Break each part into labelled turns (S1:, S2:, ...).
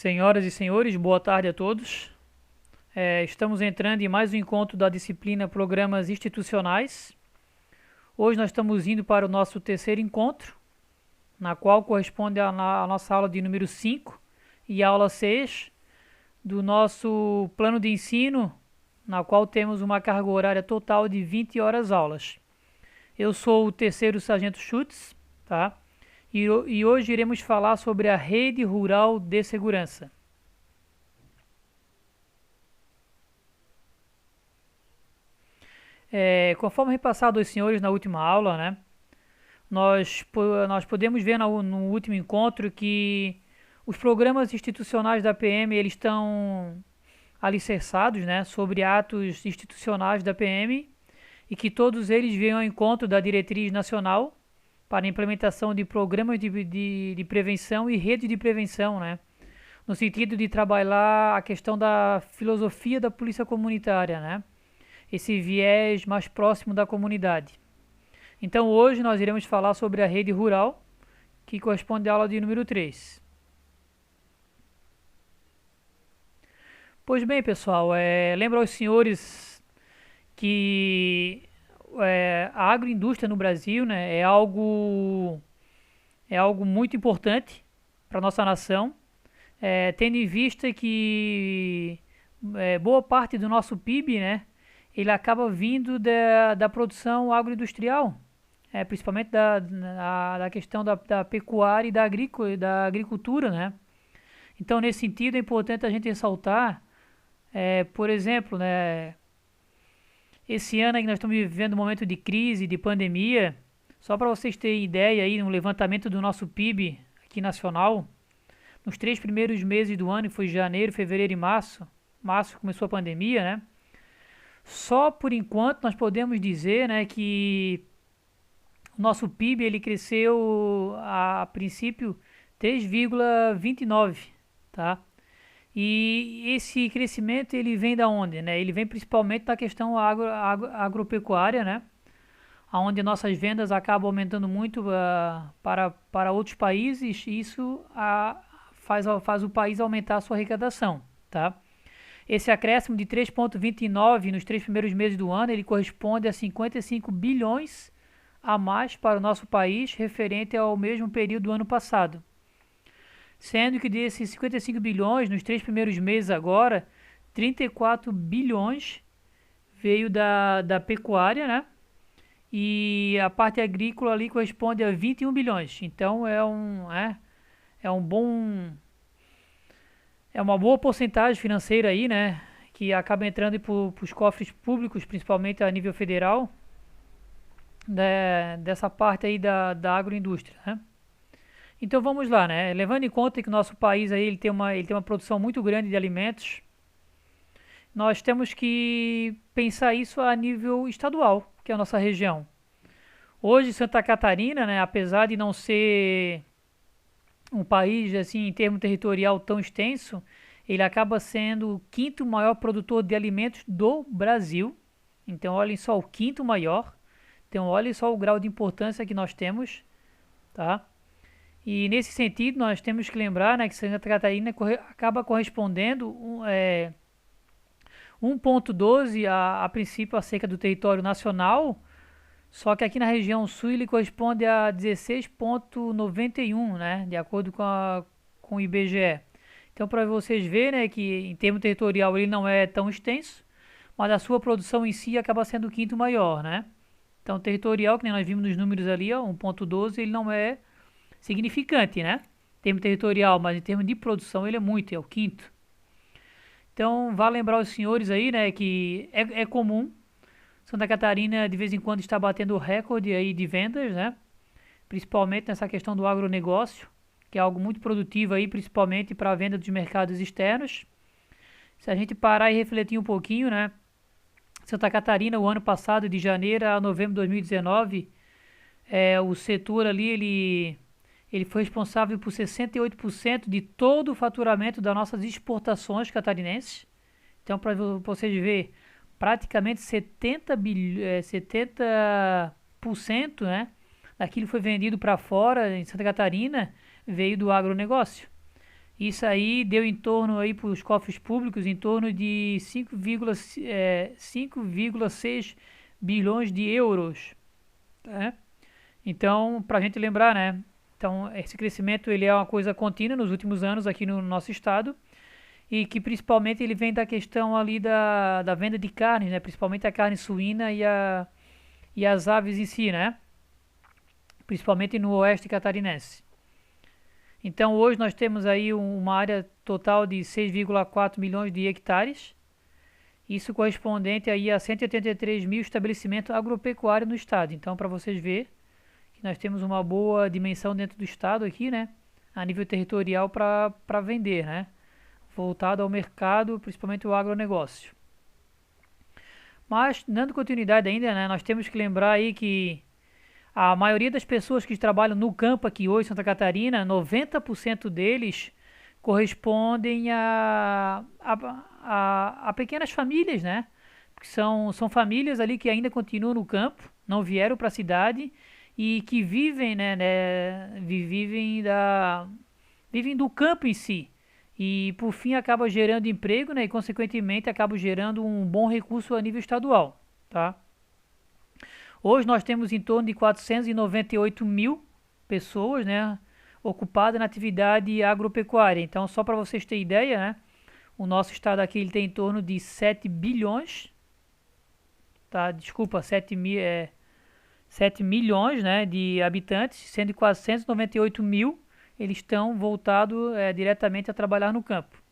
S1: Senhoras e senhores, boa tarde a todos. Estamos entrando em mais um encontro da disciplina Programas Institucionais. Hoje nós estamos indo para o nosso terceiro encontro, na qual corresponde à nossa aula de número 5 e a aula 6 do nosso plano de ensino, na qual temos uma carga horária total de 20 horas aulas. Eu sou o terceiro sargento Schutz, tá? E hoje iremos falar sobre a Rede Rural de Segurança. Conforme repassado aos senhores na última aula, né, nós podemos ver no último encontro que os programas institucionais da PM eles estão alicerçados, né, sobre atos institucionais da PM e que todos eles vêm ao encontro da diretriz nacional para a implementação de programas de prevenção e rede de prevenção, né, no sentido de trabalhar a questão da filosofia da polícia comunitária, né, esse viés mais próximo da comunidade. Então hoje nós iremos falar sobre a rede rural, que corresponde à aula de número 3. Pois bem, pessoal, lembro aos senhores que a agroindústria no Brasil, né, é algo muito importante para a nossa nação, tendo em vista que boa parte do nosso PIB, né, ele acaba vindo da produção agroindustrial, principalmente da questão da pecuária e da agricultura, né? Então, nesse sentido, é importante a gente ressaltar, por exemplo, né, esse ano aí que nós estamos vivendo um momento de crise, de pandemia, só para vocês terem ideia aí, no levantamento do nosso PIB aqui nacional, nos 3 primeiros meses do ano, que foi janeiro, fevereiro e março começou a pandemia, né? Só por enquanto nós podemos dizer, né, que o nosso PIB ele cresceu a princípio 3,29, tá? E esse crescimento ele vem da onde, né? Ele vem principalmente da questão agropecuária, né? Onde nossas vendas acabam aumentando muito para outros países e isso faz o país aumentar a sua arrecadação, tá? Esse acréscimo de 3,29 nos 3 primeiros meses do ano, ele corresponde a 55 bilhões a mais para o nosso país, referente ao mesmo período do ano passado. Sendo que desses 55 bilhões, nos 3 primeiros meses agora, 34 bilhões veio da pecuária, né? E a parte agrícola ali corresponde a 21 bilhões. Então é um bom é uma boa porcentagem financeira aí, né? Que acaba entrando para os cofres públicos, principalmente a nível federal, dessa parte aí da agroindústria, né? Então vamos lá, né? Levando em conta que o nosso país aí ele tem uma produção muito grande de alimentos, nós temos que pensar isso a nível estadual, que é a nossa região. Hoje Santa Catarina, né, apesar de não ser um país assim em termo territorial tão extenso, ele acaba sendo o quinto maior produtor de alimentos do Brasil. Então olhem só, o quinto maior. Então olhem só o grau de importância que nós temos, tá? E nesse sentido nós temos que lembrar, né, que Santa Catarina acaba correspondendo 1,12 a princípio acerca do território nacional, só que aqui na região sul ele corresponde a 16,91, né, de acordo com o IBGE. Então, para vocês verem, né, que em termo territorial ele não é tão extenso, mas a sua produção em si acaba sendo o quinto maior, né? Então, territorial, que nem nós vimos nos números ali, ó, 1,12, ele não é significante, né? Em termo territorial, mas em termos de produção ele é o quinto. Então, vale lembrar os senhores aí, né, que é comum Santa Catarina de vez em quando está batendo recorde aí de vendas, né? Principalmente nessa questão do agronegócio, que é algo muito produtivo aí, principalmente para a venda dos mercados externos. Se a gente parar e refletir um pouquinho, né? Santa Catarina, o ano passado, de janeiro a novembro de 2019, o setor ali, ele foi responsável por 68% de todo o faturamento das nossas exportações catarinenses. Então, para vocês verem, praticamente 70%, né, daquilo que foi vendido para fora em Santa Catarina veio do agronegócio. Isso aí deu em torno aí para os cofres públicos em torno de 5,6 bilhões de euros, tá? Então, para a gente lembrar, né? Então, esse crescimento ele é uma coisa contínua nos últimos anos aqui no nosso estado e que principalmente ele vem da questão ali da venda de carne, né? Principalmente a carne suína e as aves em si, né? Principalmente no oeste catarinense. Então, hoje nós temos aí uma área total de 6,4 milhões de hectares, isso correspondente aí a 183 mil estabelecimentos agropecuários no estado. Então, para vocês verem que nós temos uma boa dimensão dentro do estado aqui, né? A nível territorial para vender, né? Voltado ao mercado, principalmente o agronegócio. Mas, dando continuidade ainda, né? Nós temos que lembrar aí que a maioria das pessoas que trabalham no campo aqui hoje em Santa Catarina, 90% deles correspondem a pequenas famílias, né? Que são famílias ali que ainda continuam no campo, não vieram para a cidade e que vivem, vivem do campo em si. E por fim acaba gerando emprego, né? E consequentemente acaba gerando um bom recurso a nível estadual, tá? Hoje nós temos em torno de 498 mil pessoas, né, ocupadas na atividade agropecuária. Então, só para vocês terem ideia, né, o nosso estado aqui ele tem em torno de 7 bilhões, tá? Desculpa, 7 milhões, né, de habitantes, sendo que 498 mil eles estão voltados diretamente a trabalhar no campo.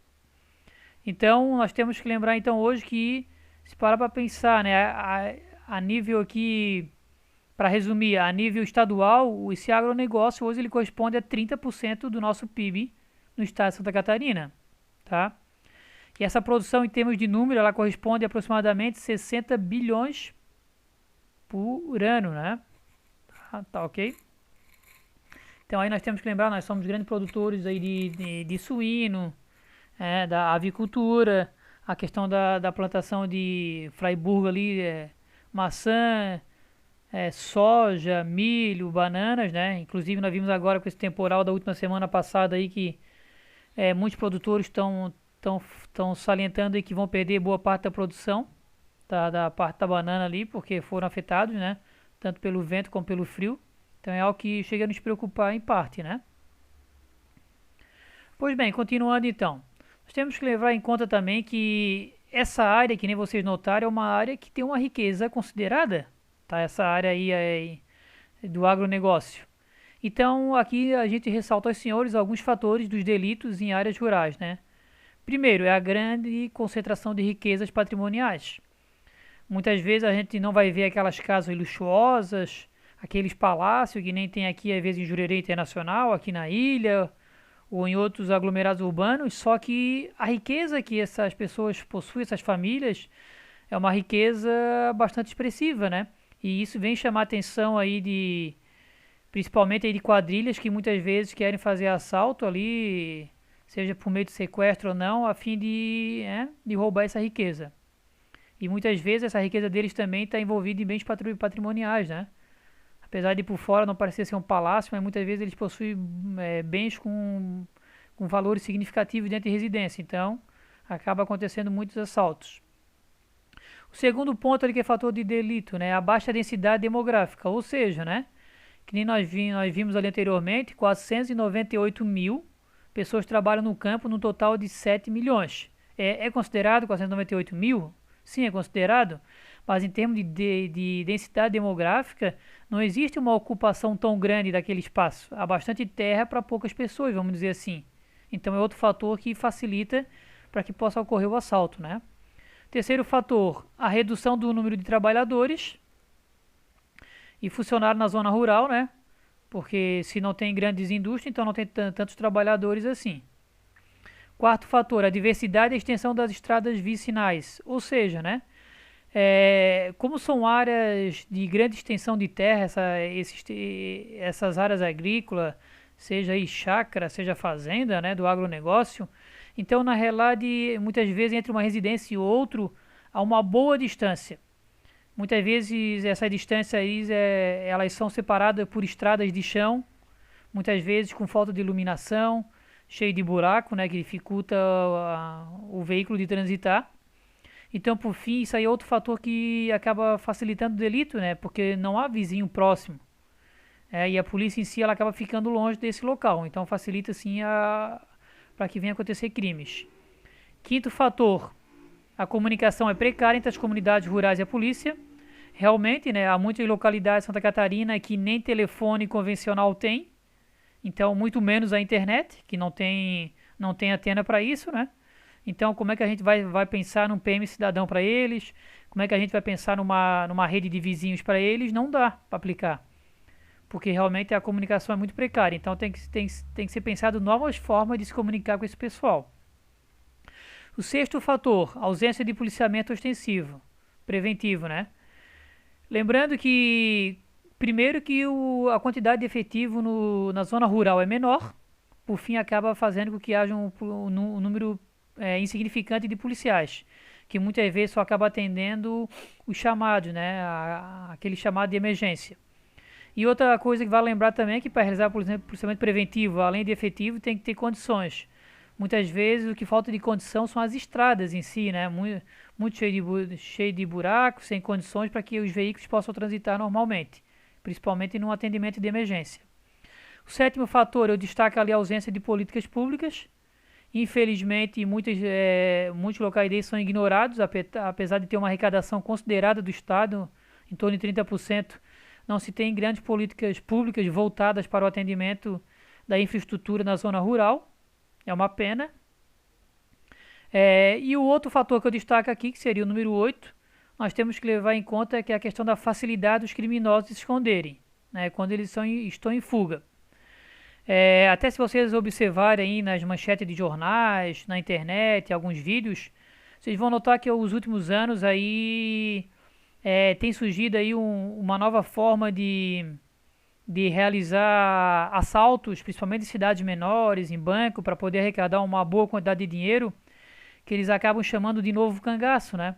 S1: Então, nós temos que lembrar então hoje que, se parar para pensar, né, a nível aqui, para resumir, a nível estadual, esse agronegócio hoje ele corresponde a 30% do nosso PIB no estado de Santa Catarina, tá? E essa produção em termos de número, ela corresponde a aproximadamente 60 bilhões por ano, né? Tá ok? Então aí nós temos que lembrar, nós somos grandes produtores aí de suíno, da avicultura, a questão da plantação de Fraiburgo ali, maçã, soja, milho, bananas, né? Inclusive nós vimos agora com esse temporal da última semana passada aí que muitos produtores estão salientando aí que vão perder boa parte da produção da parte da banana ali, porque foram afetados, né? Tanto pelo vento como pelo frio. Então é algo que chega a nos preocupar em parte, né? Pois bem, continuando então. Nós temos que levar em conta também que essa área, que nem vocês notaram, é uma área que tem uma riqueza considerada, tá? Essa área aí do agronegócio. Então, aqui a gente ressalta aos senhores alguns fatores dos delitos em áreas rurais, né? Primeiro, é a grande concentração de riquezas patrimoniais. Muitas vezes a gente não vai ver aquelas casas luxuosas, aqueles palácios que nem tem aqui, às vezes, em Jurerê Internacional, aqui na ilha, ou em outros aglomerados urbanos, só que a riqueza que essas pessoas possuem, essas famílias, é uma riqueza bastante expressiva, né? E isso vem chamar a atenção aí principalmente aí de quadrilhas que muitas vezes querem fazer assalto ali, seja por meio de sequestro ou não, a fim de roubar essa riqueza. E muitas vezes essa riqueza deles também está envolvida em bens patrimoniais, né? Apesar de por fora não parecer ser um palácio, mas muitas vezes eles possuem bens com valores significativos dentro de residência. Então, acaba acontecendo muitos assaltos. O segundo ponto ali que é fator de delito, né? A baixa densidade demográfica, ou seja, né? Que nem nós vimos ali anteriormente, 498 mil pessoas trabalham no campo no total de 7 milhões. É considerado 498 mil? Sim, é considerado, mas em termos de densidade demográfica, não existe uma ocupação tão grande daquele espaço. Há bastante terra para poucas pessoas, vamos dizer assim. Então é outro fator que facilita para que possa ocorrer o assalto, né? Terceiro fator, a redução do número de trabalhadores e funcionários na zona rural, né? Porque se não tem grandes indústrias, então não tem tantos trabalhadores assim. Quarto fator, a diversidade e a extensão das estradas vicinais, ou seja, né? Como são áreas de grande extensão de terra, essas áreas agrícolas, seja aí chácara, seja fazenda, né, do agronegócio, então na realidade, muitas vezes entre uma residência e outro, há uma boa distância. Muitas vezes essas distâncias aí, elas são separadas por estradas de chão, muitas vezes com falta de iluminação, cheio de buraco, né, que dificulta o veículo de transitar. Então, por fim, isso aí é outro fator que acaba facilitando o delito, né, porque não há vizinho próximo. E a polícia em si ela acaba ficando longe desse local, então facilita assim para que venha acontecer crimes. Quinto fator, a comunicação é precária entre as comunidades rurais e a polícia. Realmente, né, há muitas localidades de Santa Catarina que nem telefone convencional tem, então muito menos a internet, que não tem antena para isso, né? Então, como é que a gente vai pensar num PM cidadão para eles? Como é que a gente vai pensar numa rede de vizinhos para eles? Não dá para aplicar, porque realmente a comunicação é muito precária. Então, tem que ser pensado novas formas de se comunicar com esse pessoal. O sexto fator, ausência de policiamento ostensivo, preventivo, né? Lembrando que, primeiro, que a quantidade de efetivo na zona rural é menor, por fim, acaba fazendo com que haja um número insignificante de policiais, que muitas vezes só acaba atendendo os chamados, né? Aquele chamado de emergência. E outra coisa que vale lembrar também é que para realizar, por exemplo, policiamento preventivo, além de efetivo, tem que ter condições. Muitas vezes o que falta de condição são as estradas em si, né? Muito cheio de buracos, sem condições para que os veículos possam transitar normalmente, principalmente num atendimento de emergência. O sétimo fator, eu destaco ali a ausência de políticas públicas. Infelizmente, muitos locais desses são ignorados, apesar de ter uma arrecadação considerada do Estado, em torno de 30%, não se tem grandes políticas públicas voltadas para o atendimento da infraestrutura na zona rural. É uma pena. E o outro fator que eu destaco aqui, que seria o número 8, nós temos que levar em conta que é a questão da facilidade dos criminosos de se esconderem, né, quando eles estão em fuga. Até se vocês observarem aí nas manchetes de jornais, na internet, alguns vídeos, vocês vão notar que os últimos anos aí tem surgido aí uma nova forma de realizar assaltos, principalmente em cidades menores, em banco, para poder arrecadar uma boa quantidade de dinheiro, que eles acabam chamando de novo cangaço, né?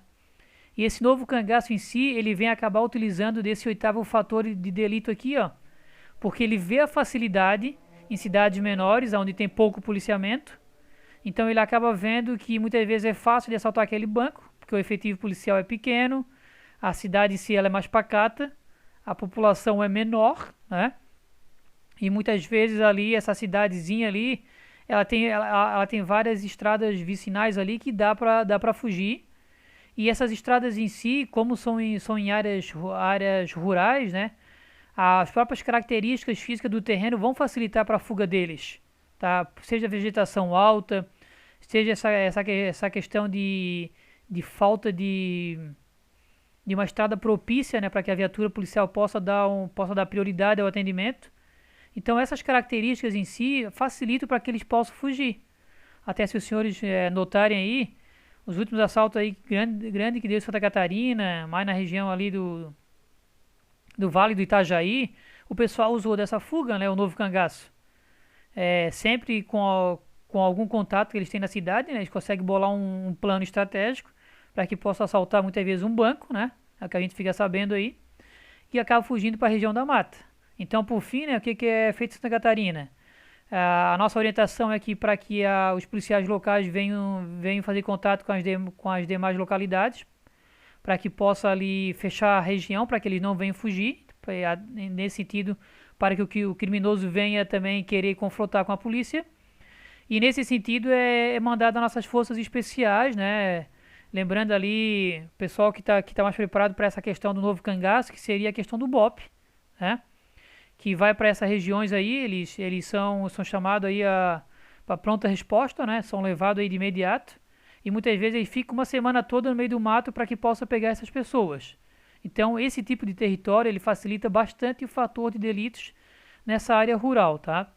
S1: E esse novo cangaço em si, ele vem acabar utilizando desse oitavo fator de delito aqui, ó, porque ele vê a facilidade em cidades menores, onde tem pouco policiamento, então ele acaba vendo que muitas vezes é fácil de assaltar aquele banco, porque o efetivo policial é pequeno, a cidade em si ela é mais pacata, a população é menor, né? E muitas vezes ali, essa cidadezinha ali, ela tem várias estradas vicinais ali que dá para fugir. E essas estradas em si, como são em áreas rurais, né? As próprias características físicas do terreno vão facilitar para a fuga deles, tá? Seja vegetação alta, seja essa questão de falta de uma estrada propícia, né, para que a viatura policial possa dar prioridade ao atendimento. Então essas características em si facilitam para que eles possam fugir. Até se os senhores notarem aí, os últimos assaltos aí grande que deu em Santa Catarina, mais na região ali do Vale do Itajaí, o pessoal usou dessa fuga, né, o novo cangaço. Sempre com algum contato que eles têm na cidade, né, eles conseguem bolar um plano estratégico para que possa assaltar muitas vezes um banco, né? É o que a gente fica sabendo aí, e acaba fugindo para a região da mata. Então, por fim, né, o que é feito em Santa Catarina? A nossa orientação é que para que os policiais locais venham fazer contato com as demais localidades, para que possa ali fechar a região, para que eles não venham fugir, nesse sentido, para que o criminoso venha também querer confrontar com a polícia. E nesse sentido é mandado as nossas forças especiais, né? Lembrando ali, o pessoal que tá mais preparado para essa questão do novo cangaço, que seria a questão do BOP, né? Que vai para essas regiões aí, eles são chamados aí para pronta resposta, né? São levados aí de imediato. E muitas vezes eles ficam uma semana toda no meio do mato para que possa pegar essas pessoas. Então, esse tipo de território, ele facilita bastante o fator de delitos nessa área rural, tá?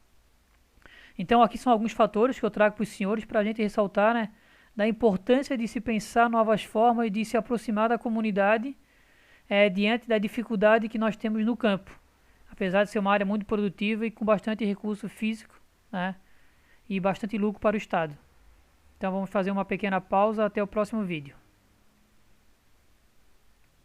S1: Então, aqui são alguns fatores que eu trago para os senhores para a gente ressaltar, né? Da importância de se pensar novas formas e de se aproximar da comunidade diante da dificuldade que nós temos no campo. Apesar de ser uma área muito produtiva e com bastante recurso físico, né, e bastante lucro para o Estado. Então vamos fazer uma pequena pausa até o próximo vídeo.